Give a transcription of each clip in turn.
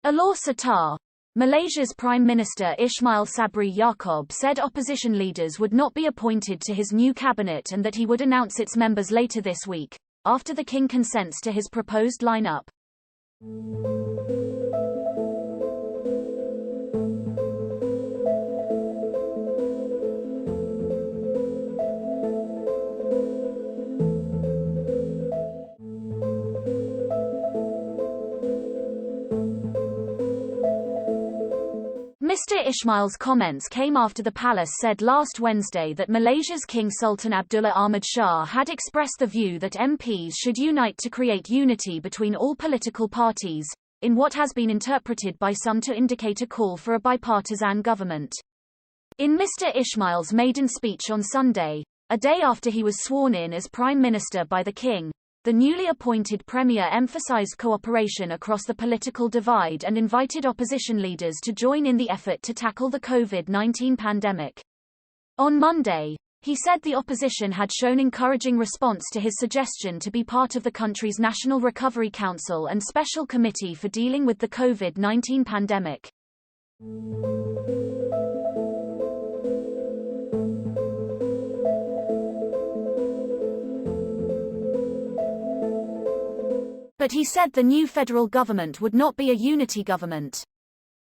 ALOR SETAR. Malaysia's Prime Minister Ismail Sabri Yaakob said opposition leaders would not be appointed to his new cabinet and that he would announce its members later this week, after the king consents to his proposed lineup. Mr. Ismail's comments came after the palace said last Wednesday that Malaysia's King Sultan Abdullah Ahmad Shah had expressed the view that MPs should unite to create unity between all political parties, in what has been interpreted by some to indicate a call for a bipartisan government. In Mr. Ismail's maiden speech on Sunday, a day after he was sworn in as Prime Minister by the King, the newly appointed Premier emphasized cooperation across the political divide and invited opposition leaders to join in the effort to tackle the COVID-19 pandemic. On Monday, he said the opposition had shown encouraging response to his suggestion to be part of the country's National Recovery Council and Special Committee for dealing with the COVID-19 pandemic. But he said the new federal government would not be a unity government.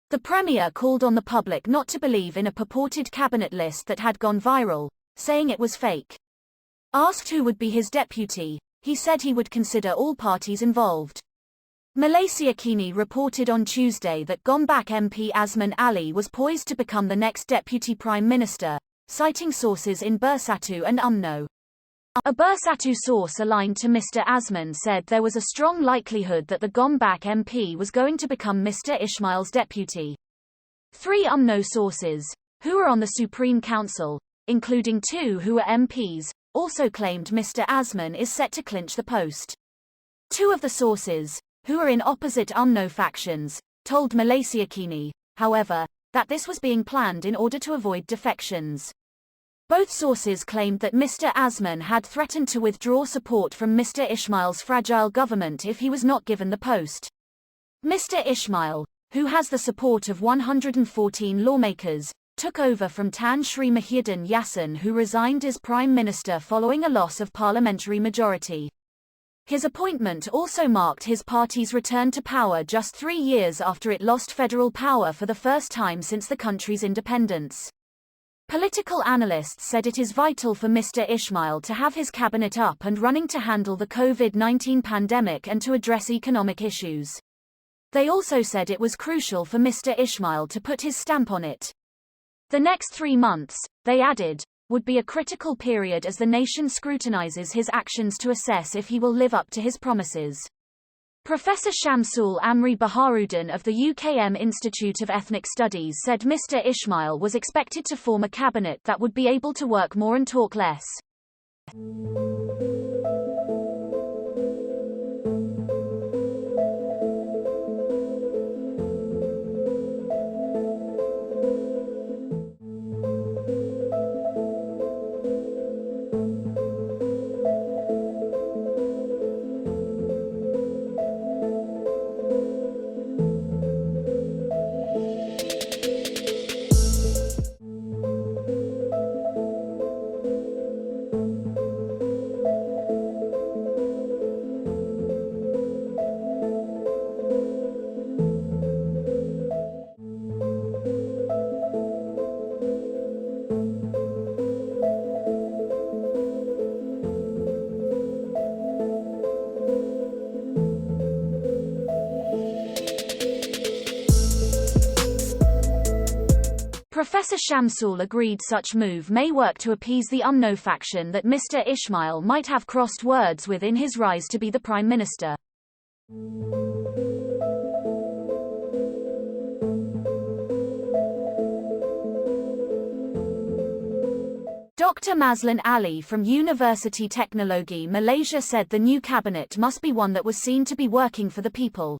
The Premier called on the public not to believe in a purported cabinet list that had gone viral, saying it was fake. Asked who would be his deputy, he said he would consider all parties involved. Malaysia Kini reported on Tuesday that Gombak MP Azmin Ali was poised to become the next deputy prime minister, citing sources in Bersatu and UMNO. A Bersatu source aligned to Mr. Azmin said there was a strong likelihood that the Gombak MP was going to become Mr. Ismail's deputy. 3 UMNO sources, who are on the Supreme Council, including 2 who are MPs, also claimed Mr. Azmin is set to clinch the post. 2 of the sources, who are in opposite UMNO factions, told Malaysia Kini, however, that this was being planned in order to avoid defections. Both sources claimed that Mr. Azmin had threatened to withdraw support from Mr. Ismail's fragile government if he was not given the post. Mr. Ismail, who has the support of 114 lawmakers, took over from Tan Sri Muhyiddin Yassin, who resigned as Prime Minister following a loss of parliamentary majority. His appointment also marked his party's return to power just 3 years after it lost federal power for the first time since the country's independence. Political analysts said it is vital for Mr. Ismail to have his cabinet up and running to handle the COVID-19 pandemic and to address economic issues. They also said it was crucial for Mr. Ismail to put his stamp on it. The next 3 months, they added, would be a critical period as the nation scrutinizes his actions to assess if he will live up to his promises. Professor Shamsul Amri Baharuddin of the UKM Institute of Ethnic Studies said Mr. Ismail was expected to form a cabinet that would be able to work more and talk less. Professor Shamsul agreed such move may work to appease the UMNO faction that Mr. Ismail might have crossed words with in his rise to be the Prime Minister. Dr. Azmin Ali from University Teknologi Malaysia said the new cabinet must be one that was seen to be working for the people.